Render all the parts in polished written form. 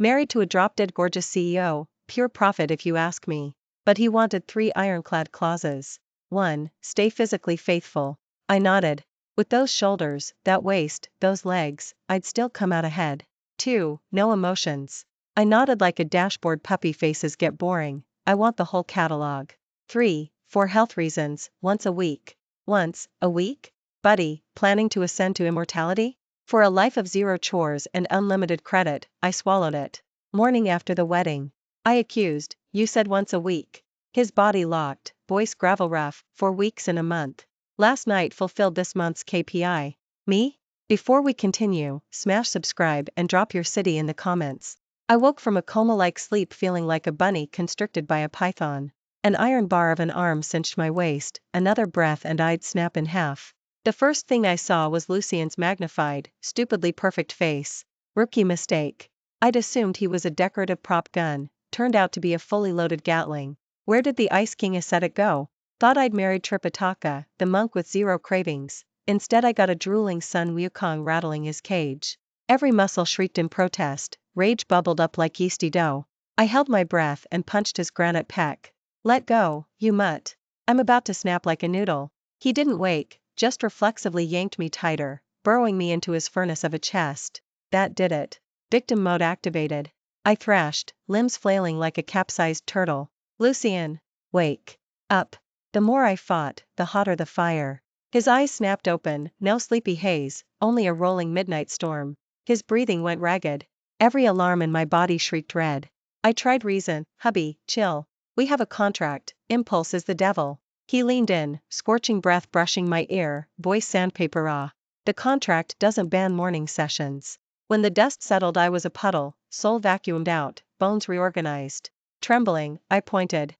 Married to a drop-dead gorgeous CEO, pure profit if you ask me. But he wanted 3 ironclad clauses. 1. Stay physically faithful. I nodded. With those shoulders, that waist, those legs, I'd still come out ahead. 2. No emotions. I nodded like a dashboard. Puppy faces get boring. I want the whole catalog. 3. For health reasons, once a week. Once a week? Buddy, planning to ascend to immortality? For a life of 0 chores and unlimited credit, I swallowed it. Morning after the wedding. I accused, you said once a week. His body locked, voice gravel rough, 4 weeks in a month. Last night fulfilled this month's KPI. Me? Before we continue, smash subscribe and drop your city in the comments. I woke from a coma-like sleep feeling like a bunny constricted by a python. An iron bar of an arm cinched my waist, another breath and I'd snap in half. The first thing I saw was Lucien's magnified, stupidly perfect face. Rookie mistake. I'd assumed he was a decorative prop gun, turned out to be a fully loaded Gatling. Where did the Ice King ascetic go? Thought I'd married Tripitaka, the monk with 0 cravings. Instead I got a drooling Sun Wukong rattling his cage. Every muscle shrieked in protest, rage bubbled up like yeasty dough. I held my breath and punched his granite pec. Let go, you mutt. I'm about to snap like a noodle. He didn't wake, just reflexively yanked me tighter, burrowing me into his furnace of a chest. That did it. Victim mode activated. I thrashed, limbs flailing like a capsized turtle. Lucien, wake up. The more I fought, the hotter the fire. His eyes snapped open, no sleepy haze, only a rolling midnight storm. His breathing went ragged. Every alarm in my body shrieked red. I tried reason, hubby, chill. We have a contract, impulse is the devil. He leaned in, scorching breath brushing my ear, voice sandpaper raw. The contract doesn't ban morning sessions. When the dust settled I was a puddle, soul vacuumed out, bones reorganized. Trembling, I pointed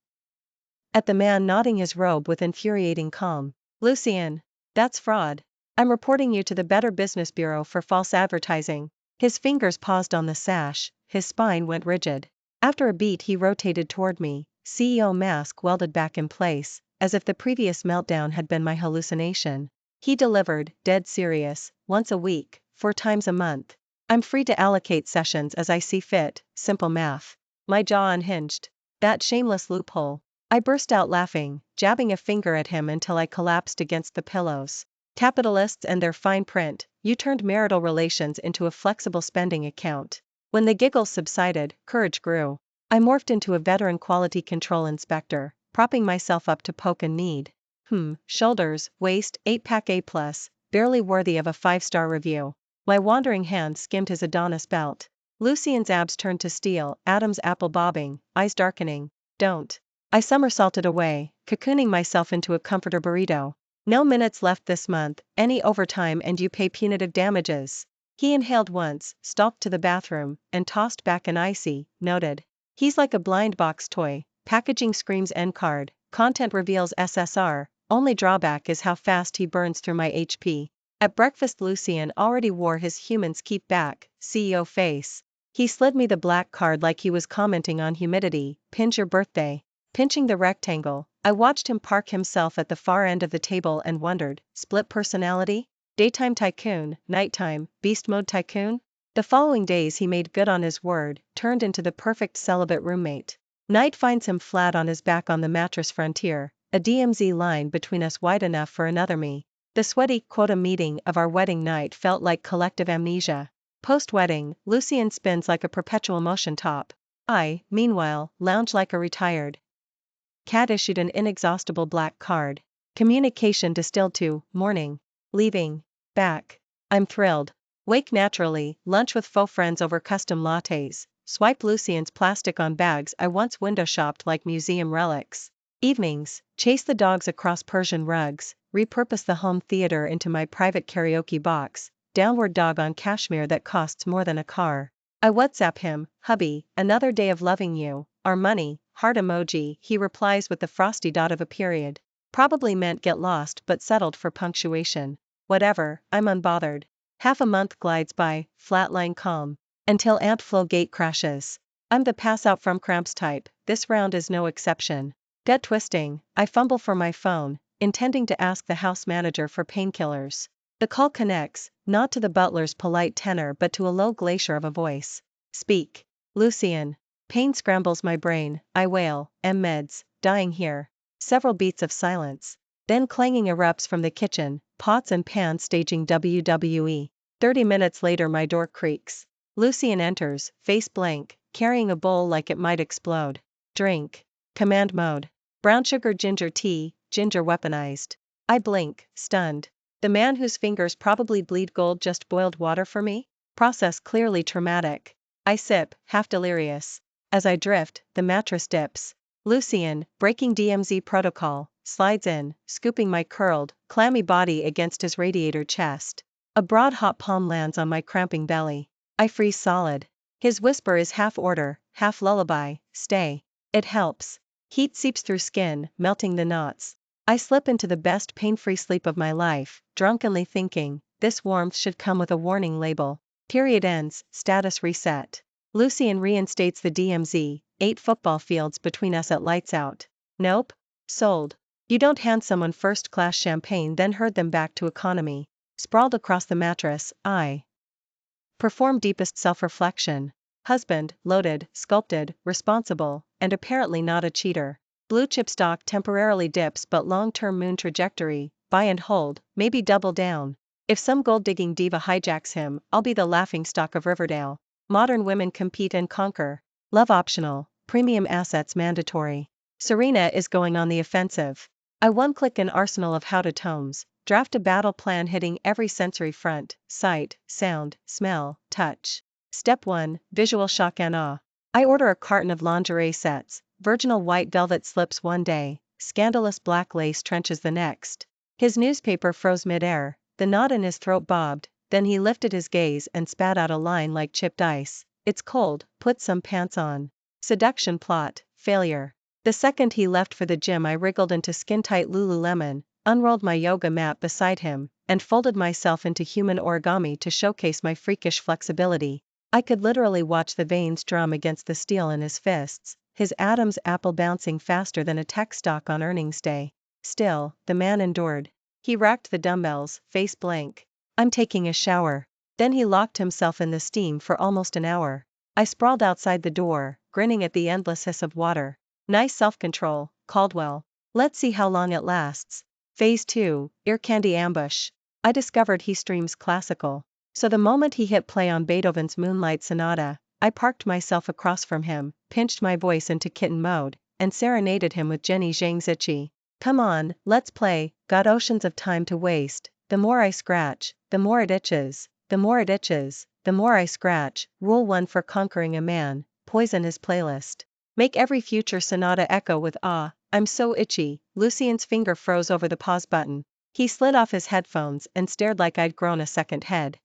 at the man knotting his robe with infuriating calm. Lucien, that's fraud. I'm reporting you to the Better Business Bureau for false advertising. His fingers paused on the sash, his spine went rigid. After a beat he rotated toward me, CEO mask welded back in place, as if the previous meltdown had been my hallucination. He delivered, dead serious, once a week, 4 times a month. I'm free to allocate sessions as I see fit, simple math. My jaw unhinged. That shameless loophole. I burst out laughing, jabbing a finger at him until I collapsed against the pillows. Capitalists and their fine print, you turned marital relations into a flexible spending account. When the giggles subsided, courage grew. I morphed into a veteran quality control inspector, propping myself up to poke and knead. Shoulders, waist, 8-pack A+, barely worthy of a 5-star review. My wandering hand skimmed his Adonis belt. Lucien's abs turned to steel, Adam's apple bobbing, eyes darkening. Don't. I somersaulted away, cocooning myself into a comforter burrito. No minutes left this month, any overtime and you pay punitive damages. He inhaled once, stalked to the bathroom, and tossed back an icy, noted. He's like a blind box toy, packaging screams end card, content reveals SSR, only drawback is how fast he burns through my HP. At breakfast Lucien already wore his humans keep back, CEO face. He slid me the black card like he was commenting on humidity, pinch your birthday. Pinching the rectangle, I watched him park himself at the far end of the table and wondered, split personality? Daytime tycoon, nighttime, beast mode tycoon? The following days he made good on his word, turned into the perfect celibate roommate. Night finds him flat on his back on the mattress frontier, a DMZ line between us wide enough for another me. The sweaty quota meeting of our wedding night felt like collective amnesia. Post-wedding, Lucien spins like a perpetual motion top. I, meanwhile, lounge like a retired cat issued an inexhaustible black card. Communication distilled to, morning. Leaving. Back. I'm thrilled. Wake naturally, lunch with faux friends over custom lattes, swipe Lucien's plastic on bags I once window shopped like museum relics. Evenings, chase the dogs across Persian rugs, repurpose the home theater into my private karaoke box, downward dog on cashmere that costs more than a car. I WhatsApp him, hubby, another day of loving you, our money, heart emoji, he replies with the frosty dot of a period. Probably meant get lost but settled for punctuation. Whatever, I'm unbothered. Half a month glides by, flatline calm, until Ant Flow Gate crashes. I'm the pass out from cramps type, this round is no exception. Gut twisting, I fumble for my phone, intending to ask the house manager for painkillers. The call connects, not to the butler's polite tenor but to a low glacier of a voice. Speak. Lucian. Pain scrambles my brain, I wail, meds, dying here. Several beats of silence. Then clanging erupts from the kitchen, pots and pans staging WWE. 30 minutes later my door creaks. Lucian enters, face blank, carrying a bowl like it might explode. Drink. Command mode. Brown sugar ginger tea, ginger weaponized. I blink, stunned. The man whose fingers probably bleed gold just boiled water for me? Process clearly traumatic. I sip, half delirious. As I drift, the mattress dips. Lucian, breaking DMZ protocol, slides in, scooping my curled, clammy body against his radiator chest. A broad hot palm lands on my cramping belly. I freeze solid. His whisper is half order, half lullaby, stay. It helps. Heat seeps through skin, melting the knots. I slip into the best pain-free sleep of my life, drunkenly thinking, this warmth should come with a warning label. Period ends, status reset. Lucian reinstates the DMZ, 8 football fields between us at lights out. Nope. Sold. You don't hand someone first-class champagne then herd them back to economy. Sprawled across the mattress, I perform deepest self-reflection. Husband, loaded, sculpted, responsible, and apparently not a cheater. Blue chip stock temporarily dips but long-term moon trajectory, buy and hold, maybe double down. If some gold-digging diva hijacks him, I'll be the laughingstock of Riverdale. Modern women compete and conquer. Love optional, premium assets mandatory. Serena is going on the offensive. I one-click an arsenal of how-to-tomes, draft a battle plan hitting every sensory front, sight, sound, smell, touch. Step 1, visual shock and awe. I order a carton of lingerie sets, virginal white velvet slips one day, scandalous black lace trenches the next. His newspaper froze midair, the knot in his throat bobbed, then he lifted his gaze and spat out a line like chipped ice. It's cold, put some pants on. Seduction plot, failure. The second he left for the gym I wriggled into skin-tight Lululemon, unrolled my yoga mat beside him, and folded myself into human origami to showcase my freakish flexibility. I could literally watch the veins drum against the steel in his fists, his Adam's apple bouncing faster than a tech stock on earnings day. Still, the man endured. He racked the dumbbells, face blank. I'm taking a shower. Then he locked himself in the steam for almost an hour. I sprawled outside the door, grinning at the endless hiss of water. Nice self-control, Caldwell. Let's see how long it lasts. Phase 2, Ear Candy Ambush. I discovered he streams classical. So the moment he hit play on Beethoven's Moonlight Sonata, I parked myself across from him, pinched my voice into kitten mode, and serenaded him with Jenny Zhang's Itchy. Come on, let's play, got oceans of time to waste. The more I scratch, the more it itches, the more it itches, the more I scratch. Rule 1 for conquering a man, poison his playlist. Make every future sonata echo with ah, I'm so itchy. Lucian's finger froze over the pause button. He slid off his headphones and stared like I'd grown a second head.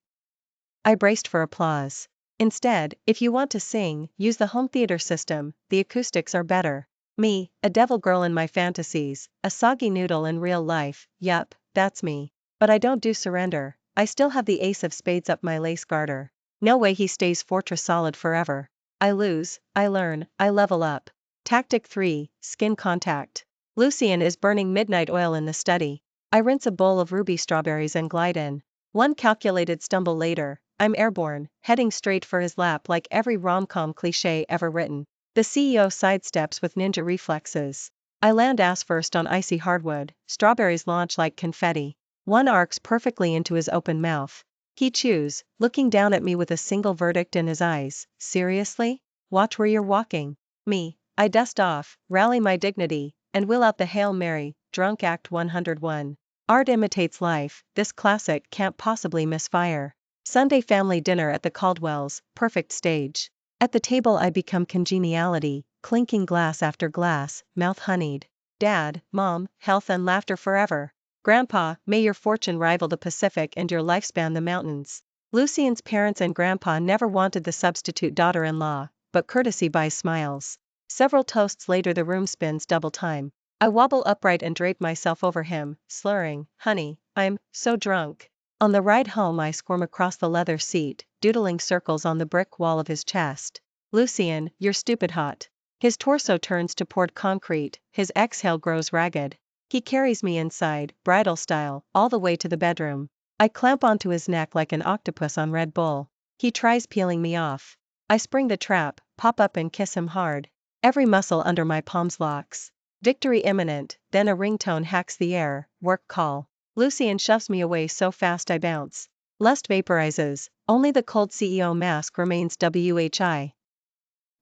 I braced for applause. Instead, if you want to sing, use the home theater system, the acoustics are better. Me, a devil girl in my fantasies, a soggy noodle in real life, yup, that's me. But I don't do surrender, I still have the ace of spades up my lace garter. No way he stays fortress solid forever. I lose, I learn, I level up. Tactic 3, skin contact. Lucian is burning midnight oil in the study. I rinse a bowl of ruby strawberries and glide in. One calculated stumble later, I'm airborne, heading straight for his lap like every rom-com cliché ever written. The CEO sidesteps with ninja reflexes. I land ass first on icy hardwood, strawberries launch like confetti. One arcs perfectly into his open mouth. He chews, looking down at me with a single verdict in his eyes. Seriously? Watch where you're walking. Me, I dust off, rally my dignity, and will out the Hail Mary, drunk act 101. Art imitates life, this classic can't possibly misfire. Sunday family dinner at the Caldwells, perfect stage. At the table I become congeniality, clinking glass after glass, mouth honeyed. Dad, Mom, health and laughter forever. Grandpa, may your fortune rival the Pacific and your lifespan the mountains. Lucian's parents and grandpa never wanted the substitute daughter-in-law, but courtesy buys smiles. Several toasts later the room spins double time. I wobble upright and drape myself over him, slurring, honey, I'm so drunk. On the ride home I squirm across the leather seat, doodling circles on the brick wall of his chest. Lucian, you're stupid hot. His torso turns to poured concrete, his exhale grows ragged. He carries me inside, bridal style, all the way to the bedroom. I clamp onto his neck like an octopus on Red Bull. He tries peeling me off. I spring the trap, pop up and kiss him hard. Every muscle under my palms locks. Victory imminent, then a ringtone hacks the air, work call. Lucian shoves me away so fast I bounce. Lust vaporizes, only the cold CEO mask remains WHI.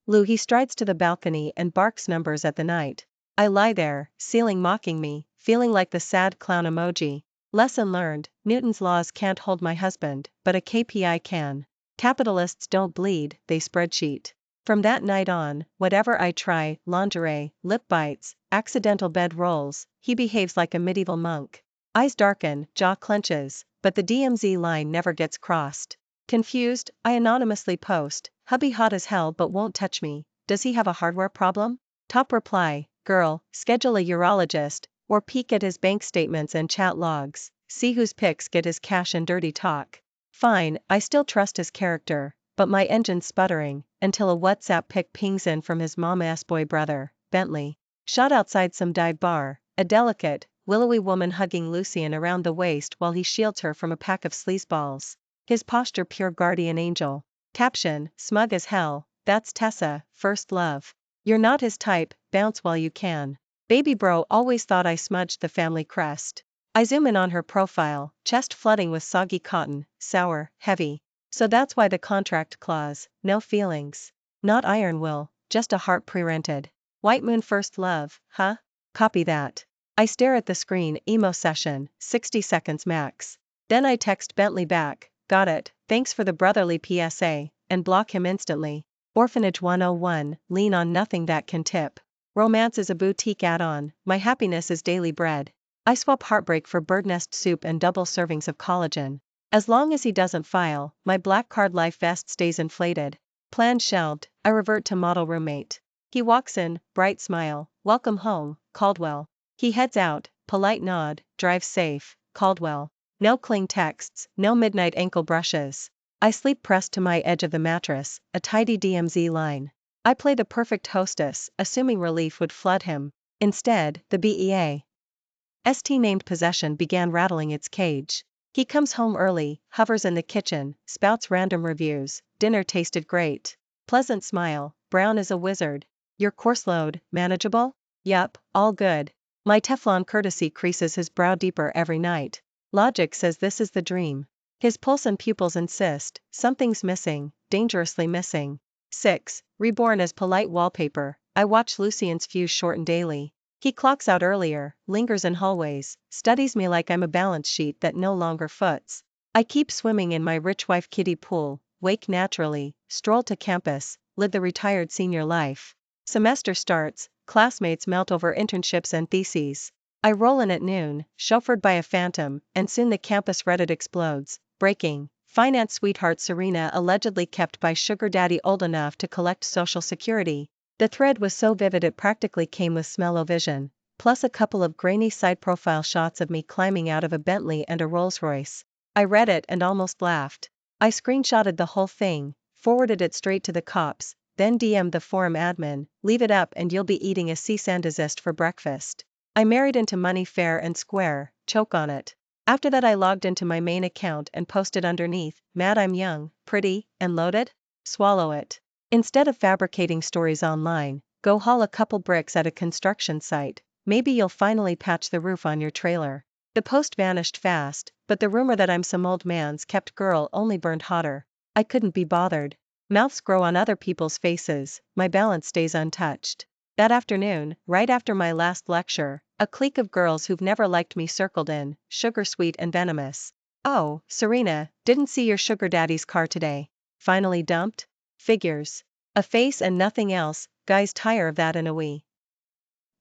Lou he strides to the balcony and barks numbers at the night. I lie there, ceiling mocking me, feeling like the sad clown emoji. Lesson learned, Newton's laws can't hold my husband, but a KPI can. Capitalists don't bleed, they spreadsheet. From that night on, whatever I try, lingerie, lip bites, accidental bed rolls, he behaves like a medieval monk. Eyes darken, jaw clenches, but the DMZ line never gets crossed. Confused, I anonymously post, hubby hot as hell but won't touch me, does he have a hardware problem? Top reply, girl, schedule a urologist, or peek at his bank statements and chat logs, see whose pics get his cash and dirty talk. Fine, I still trust his character, but my engine's sputtering, until a WhatsApp pic pings in from his mom-ass boy brother, Bentley. Shot outside some dive bar, a delicate, willowy woman hugging Lucian around the waist while he shields her from a pack of sleazeballs. His posture pure guardian angel. Caption, smug as hell, that's Tessa, first love. You're not his type, bounce while you can. Baby bro always thought I smudged the family crest. I zoom in on her profile, chest flooding with soggy cotton, sour, heavy. So that's why the contract clause, no feelings. Not iron will, just a heart pre-rented. White moon first love, huh? Copy that. I stare at the screen, emo session, 60 seconds max. Then I text Bentley back, got it, thanks for the brotherly PSA, and block him instantly. Orphanage 101, lean on nothing that can tip. Romance is a boutique add-on, my happiness is daily bread. I swap heartbreak for bird nest soup and double servings of collagen. As long as he doesn't file, my black card life vest stays inflated. Plan shelved, I revert to model roommate. He walks in, bright smile, welcome home, Caldwell. He heads out, polite nod, drive safe, Caldwell. No cling texts, no midnight ankle brushes. I sleep pressed to my edge of the mattress, a tidy DMZ line. I play the perfect hostess, assuming relief would flood him. Instead, the BEA. ST-named possession began rattling its cage. He comes home early, hovers in the kitchen, spouts random reviews, dinner tasted great. Pleasant smile, brown as a wizard. Your course load, manageable? Yup, all good. My Teflon courtesy creases his brow deeper every night. Logic says this is the dream. His pulse and pupils insist, something's missing, dangerously missing. 6. Reborn as polite wallpaper, I watch Lucian's fuse shorten daily. He clocks out earlier, lingers in hallways, studies me like I'm a balance sheet that no longer foots. I keep swimming in my rich wife kiddie pool, wake naturally, stroll to campus, live the retired senior life. Semester starts, classmates melt over internships and theses. I roll in at noon, chauffeured by a phantom, and soon the campus Reddit explodes. Breaking, finance sweetheart Serena allegedly kept by sugar daddy old enough to collect social security. The thread was so vivid it practically came with smell-o-vision, plus a couple of grainy side profile shots of me climbing out of a Bentley and a Rolls-Royce. I read it and almost laughed. I screenshotted the whole thing, forwarded it straight to the cops, then DM'd the forum admin, leave it up and you'll be eating a cease and desist for breakfast. I married into money fair and square, choke on it. After that I logged into my main account and posted underneath, mad I'm young, pretty, and loaded? Swallow it. Instead of fabricating stories online, go haul a couple bricks at a construction site, maybe you'll finally patch the roof on your trailer. The post vanished fast, but the rumor that I'm some old man's kept girl only burned hotter. I couldn't be bothered. Mouths grow on other people's faces, my balance stays untouched. That afternoon, right after my last lecture, a clique of girls who've never liked me circled in, sugar sweet and venomous. Oh, Serena, didn't see your sugar daddy's car today. Finally dumped? Figures. A face and nothing else, guys tire of that in a wee.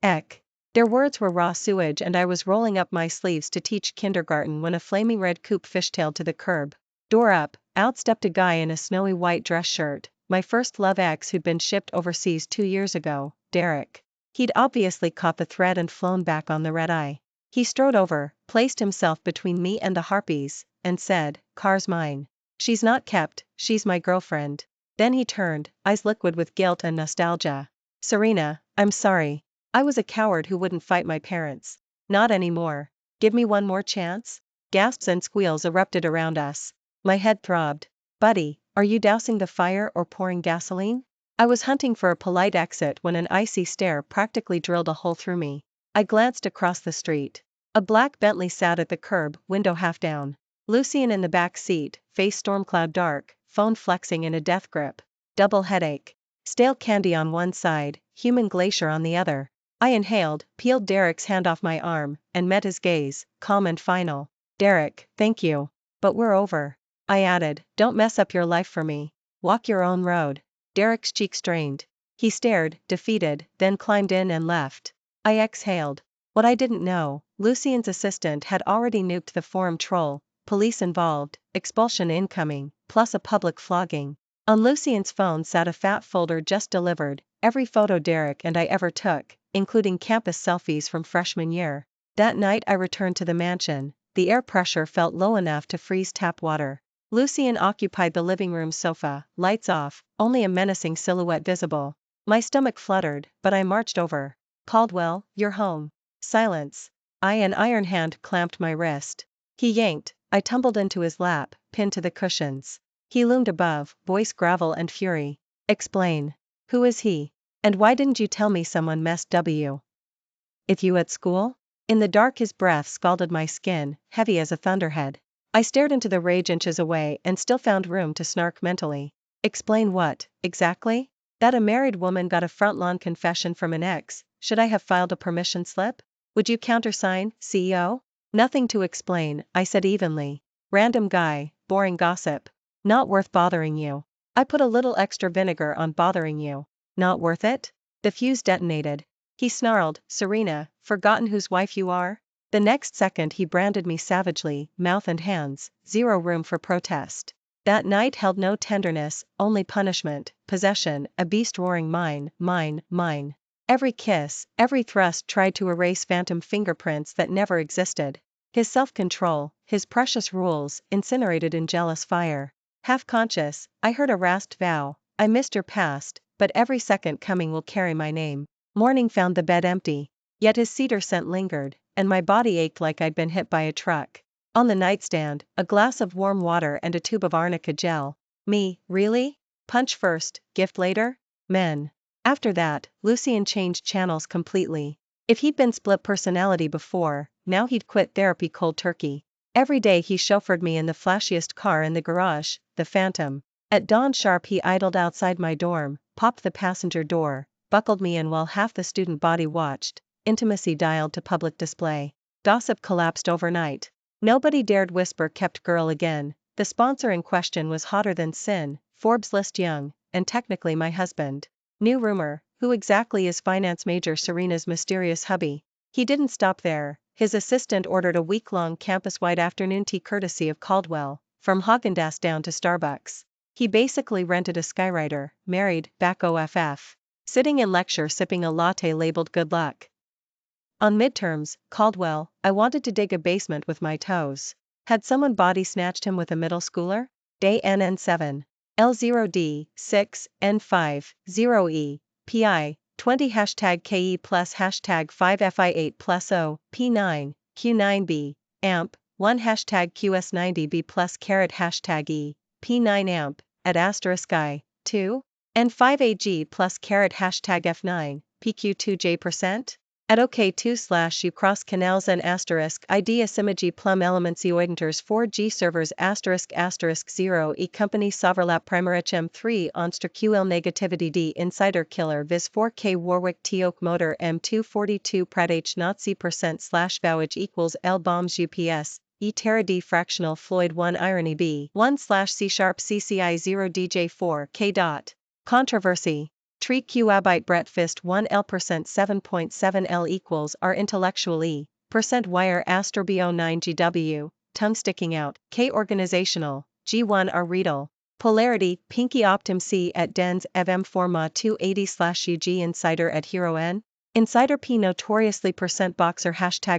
Eck. Their words were raw sewage and I was rolling up my sleeves to teach kindergarten when a flaming red coupe fishtailed to the curb. Door up, out stepped a guy in a snowy white dress shirt, my first love ex who'd been shipped overseas 2 years ago, Derek. He'd obviously caught the thread and flown back on the red eye. He strode over, placed himself between me and the harpies, and said, "Car's mine. She's not kept, she's my girlfriend." Then he turned, eyes liquid with guilt and nostalgia. "Serena, I'm sorry. I was a coward who wouldn't fight my parents. Not anymore. Give me one more chance?" Gasps and squeals erupted around us. My head throbbed. "Buddy, are you dousing the fire or pouring gasoline?" I was hunting for a polite exit when an icy stare practically drilled a hole through me. I glanced across the street. A black Bentley sat at the curb, window half down. Lucian in the back seat, face storm-cloud dark, phone flexing in a death grip. Double headache. Stale candy on one side, human glacier on the other. I inhaled, peeled Derek's hand off my arm, and met his gaze, calm and final. Derek, thank you. But we're over. I added, don't mess up your life for me. Walk your own road. Derek's cheek strained. He stared, defeated, then climbed in and left. I exhaled. What I didn't know, Lucian's assistant had already nuked the forum troll, police involved, expulsion incoming, plus a public flogging. On Lucian's phone sat a fat folder just delivered, every photo Derek and I ever took, including campus selfies from freshman year. That night I returned to the mansion. The air pressure felt low enough to freeze tap water. Lucian occupied the living room sofa, lights off, only a menacing silhouette visible. My stomach fluttered, but I marched over. Caldwell, you're home. Silence. An iron hand clamped my wrist. He yanked, I tumbled into his lap, pinned to the cushions. He loomed above, voice gravel and fury. Explain. Who is he? And why didn't you tell me someone messed with you at school? In the dark his breath scalded my skin, heavy as a thunderhead. I stared into the rage inches away and still found room to snark mentally. Explain what, exactly? That a married woman got a front-lawn confession from an ex. Should I have filed a permission slip? Would you countersign, CEO? Nothing to explain, I said evenly. Random guy, boring gossip. Not worth bothering you. I put a little extra vinegar on bothering you. Not worth it? The fuse detonated. He snarled, Serena, forgotten whose wife you are? The next second he branded me savagely, mouth and hands, zero room for protest. That night held no tenderness, only punishment, possession, a beast roaring mine, mine, mine. Every kiss, every thrust tried to erase phantom fingerprints that never existed. His self-control, his precious rules, incinerated in jealous fire. Half-conscious, I heard a rasped vow, I missed your past, but every second coming will carry my name. Morning found the bed empty. Yet his cedar scent lingered, and my body ached like I'd been hit by a truck. On the nightstand, a glass of warm water and a tube of arnica gel. Me, really? Punch first, gift later? Men. After that, Lucian changed channels completely. If he'd been split personality before, now he'd quit therapy cold turkey. Every day he chauffeured me in the flashiest car in the garage, the Phantom. At dawn sharp he idled outside my dorm, popped the passenger door, buckled me in while half the student body watched. Intimacy dialed to public display. Gossip collapsed overnight. Nobody dared whisper kept girl again. The sponsor in question was hotter than sin, Forbes list young, and technically my husband. New rumor, who exactly is finance major Serena's mysterious hubby? He didn't stop there. His assistant ordered a week-long campus-wide afternoon tea courtesy of Caldwell, from Haagen-Dazs down to Starbucks. He basically rented a skywriter, married, back OFF. Sitting in lecture sipping a latte labeled good luck. On midterms, Caldwell, I wanted to dig a basement with my toes. Had someone body snatched him with a middle schooler? Day NN7. L0D, 6, N5, 0E, PI, 20 #KE plus #5FI8 plus O, P9, Q9B, AMP, 1 #QS90B plus caret #E, P9 AMP, at *I, 2, N5AG plus caret #F9, PQ2J%? At OK2/U cross canals and *ID asymmetry plum elements eoidenters 4G servers **0 E company soverlap primarich M3 onster QL negativity D insider killer vis 4K Warwick T oak motor M242 prat H not C%/vowage equals L bombs UPS E terra D fractional Floyd 1 irony B 1/C# CCI 0 DJ4 K dot. Controversy. Tree Q abite Brett Fist 1 L% 7.7 L equals R intellectual E, percent wire *BO 9 GW, tongue sticking out, K organizational, G1 R Riedel. Polarity, Pinky Optim C at Dens Ev M4 Ma 280/UG Insider at Hero N. Insider P notoriously %boxer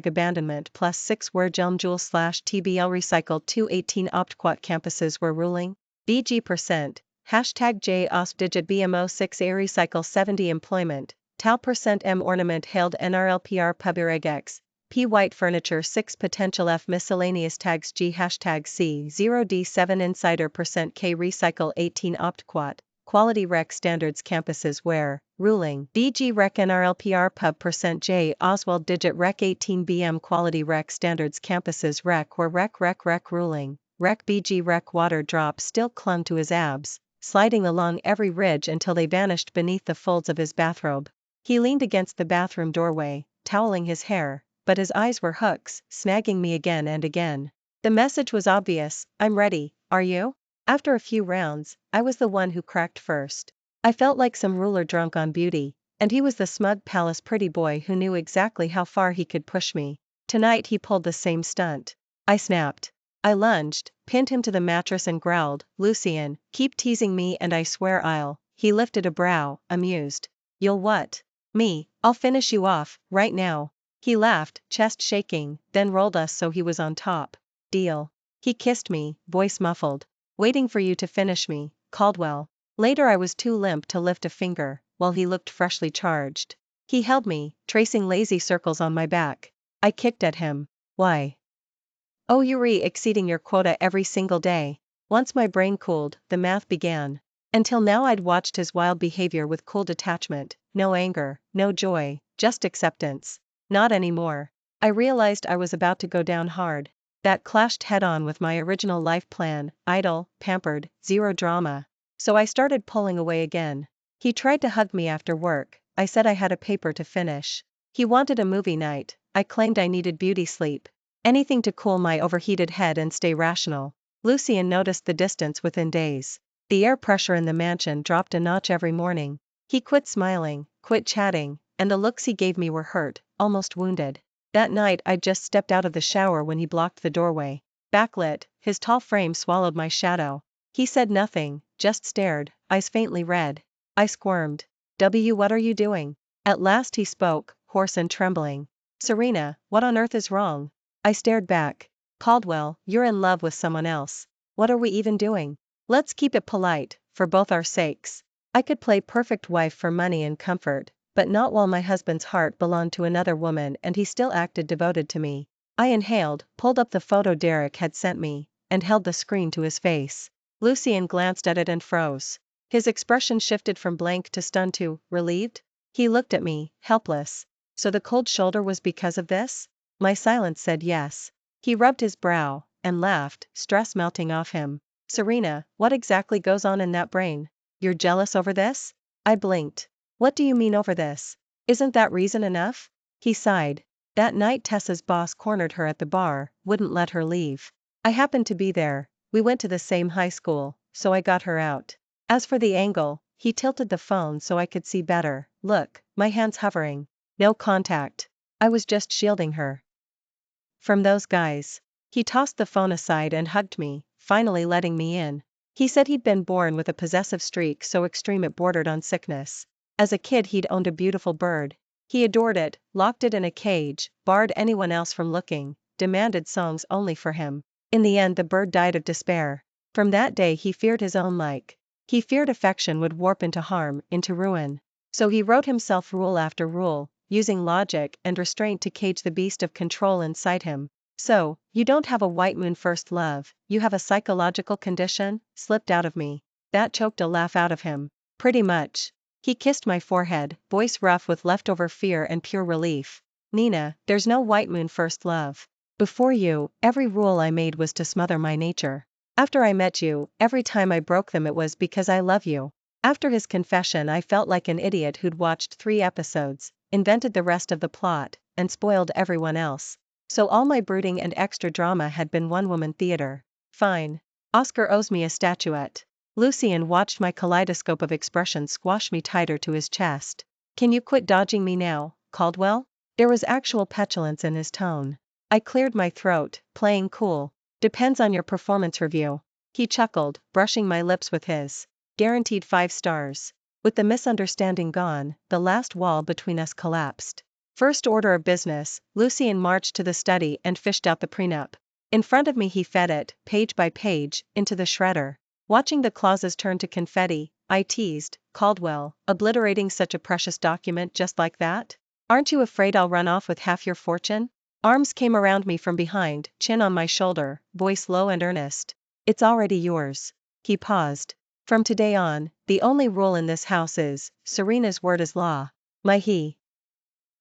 #abandonment plus 6 where Jelm Joule /TBL recycled 218 optquat campuses were ruling. BG%. #J OSP digit BMO 6 A recycle 70 employment, Tal %M ornament hailed NRLPR pubregex, P white furniture 6 potential F miscellaneous tags G #C 0D7 insider %K recycle 18 optquat, quality rec standards campuses where, ruling, BG rec NRLPR pub %J Oswald digit rec 18 BM quality rec standards campuses rec where rec ruling, rec BG rec water drops still clung to his abs, sliding along every ridge until they vanished beneath the folds of his bathrobe. He leaned against the bathroom doorway, toweling his hair, but his eyes were hooks, snagging me again and again. The message was obvious: I'm ready, are you? After a few rounds, I was the one who cracked first. I felt like some ruler drunk on beauty, and he was the smug palace pretty boy who knew exactly how far he could push me. Tonight he pulled the same stunt. I snapped. I lunged, pinned him to the mattress and growled, "Lucian, keep teasing me and I swear I'll." He lifted a brow, amused. "You'll what?" "Me, I'll finish you off, right now." He laughed, chest shaking, then rolled us so he was on top. "Deal." He kissed me, voice muffled. "Waiting for you to finish me, Caldwell." Later I was too limp to lift a finger, while he looked freshly charged. He held me, tracing lazy circles on my back. I kicked at him. "Why? Oh, you're exceeding your quota every single day." Once my brain cooled, the math began. Until now I'd watched his wild behavior with cool detachment, no anger, no joy, just acceptance. Not anymore. I realized I was about to go down hard. That clashed head-on with my original life plan: idle, pampered, zero drama. So I started pulling away again. He tried to hug me after work. I said I had a paper to finish. He wanted a movie night. I claimed I needed beauty sleep. Anything to cool my overheated head and stay rational. Lucian noticed the distance within days. The air pressure in the mansion dropped a notch every morning. He quit smiling, quit chatting, and the looks he gave me were hurt, almost wounded. That night I'd just stepped out of the shower when he blocked the doorway. Backlit, his tall frame swallowed my shadow. He said nothing, just stared, eyes faintly red. I squirmed. What are you doing?" At last he spoke, hoarse and trembling. "Serena, what on earth is wrong?" I stared back. "Caldwell, you're in love with someone else. What are we even doing? Let's keep it polite, for both our sakes." I could play perfect wife for money and comfort, but not while my husband's heart belonged to another woman and he still acted devoted to me. I inhaled, pulled up the photo Derek had sent me, and held the screen to his face. Lucian glanced at it and froze. His expression shifted from blank to stunned to relieved. He looked at me, helpless. So the cold shoulder was because of this? My silence said yes. He rubbed his brow, and laughed, stress melting off him. "Serena, what exactly goes on in that brain? You're jealous over this?" I blinked. "What do you mean over this? Isn't that reason enough?" He sighed. "That night Tessa's boss cornered her at the bar, wouldn't let her leave. I happened to be there, we went to the same high school, so I got her out. As for the angle," he tilted the phone so I could see better. "Look, my hands hovering. No contact. I was just shielding her from those guys." He tossed the phone aside and hugged me, finally letting me in. He said he'd been born with a possessive streak so extreme it bordered on sickness. As a kid he'd owned a beautiful bird. He adored it, locked it in a cage, barred anyone else from looking, demanded songs only for him. In the end the bird died of despair. From that day he feared his own like. He feared affection would warp into harm, into ruin. So he wrote himself rule after rule, using logic and restraint to cage the beast of control inside him. "So, you don't have a white moon first love, you have a psychological condition?" slipped out of me. That choked a laugh out of him. "Pretty much." He kissed my forehead, voice rough with leftover fear and pure relief. "Nina, there's no white moon first love. Before you, every rule I made was to smother my nature. After I met you, every time I broke them it was because I love you." After his confession I felt like an idiot who'd watched 3 episodes, invented the rest of the plot, and spoiled everyone else. So all my brooding and extra drama had been one-woman theater. Fine. Oscar owes me a statuette. Lucian watched my kaleidoscope of expressions squash me tighter to his chest. "Can you quit dodging me now, Caldwell?" There was actual petulance in his tone. I cleared my throat, playing cool. "Depends on your performance review." He chuckled, brushing my lips with his. "Guaranteed 5 stars. With the misunderstanding gone, the last wall between us collapsed. First order of business, Lucian marched to the study and fished out the prenup. In front of me he fed it, page by page, into the shredder. Watching the clauses turn to confetti, I teased, "Caldwell, obliterating such a precious document just like that? Aren't you afraid I'll run off with half your fortune?" Arms came around me from behind, chin on my shoulder, voice low and earnest. "It's already yours." He paused. From today on, the only rule in this house is, Serena's word is law. My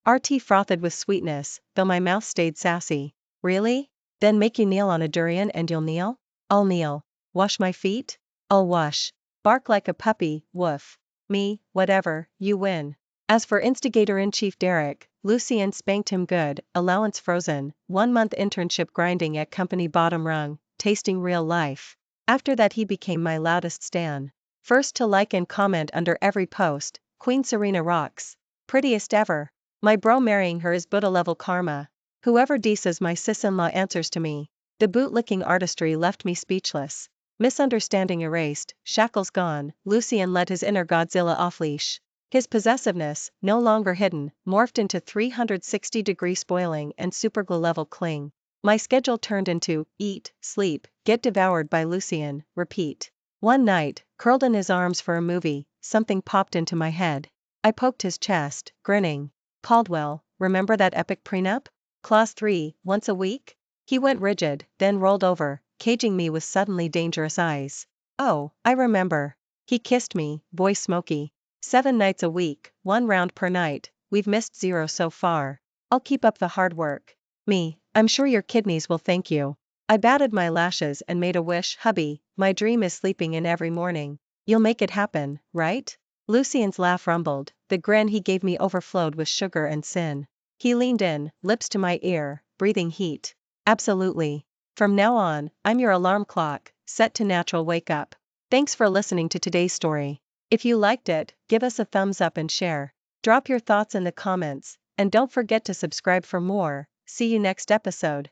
heart frothed with sweetness, though my mouth stayed sassy. Really? Then make you kneel on a durian and you'll kneel? I'll kneel. Wash my feet? I'll wash. Bark like a puppy, woof. Me, whatever, you win. As for Instigator-in-Chief Derek, Lucien spanked him good, allowance frozen, 1 month internship grinding at company bottom rung, tasting real life. After that he became my loudest stan. First to like and comment under every post, Queen Serena rocks. Prettiest ever. My bro marrying her is Buddha level karma. Whoever disses my sis-in-law answers to me. The boot-licking artistry left me speechless. Misunderstanding erased, shackles gone, Lucien let his inner Godzilla off-leash. His possessiveness, no longer hidden, morphed into 360-degree spoiling and superglue level cling. My schedule turned into, eat, sleep, get devoured by Lucien, repeat. One night, curled in his arms for a movie, something popped into my head. I poked his chest, grinning. Caldwell, remember that epic prenup? Clause 3, once a week? He went rigid, then rolled over, caging me with suddenly dangerous eyes. Oh, I remember. He kissed me, boy smoky. 7 nights a week, 1 round per night, we've missed 0 so far. I'll keep up the hard work. Me, I'm sure your kidneys will thank you. I batted my lashes and made a wish. Hubby, my dream is sleeping in every morning. You'll make it happen, right? Lucien's laugh rumbled, the grin he gave me overflowed with sugar and sin. He leaned in, lips to my ear, breathing heat. Absolutely. From now on, I'm your alarm clock, set to natural wake up. Thanks for listening to today's story. If you liked it, give us a thumbs up and share. Drop your thoughts in the comments, and don't forget to subscribe for more. See you next episode.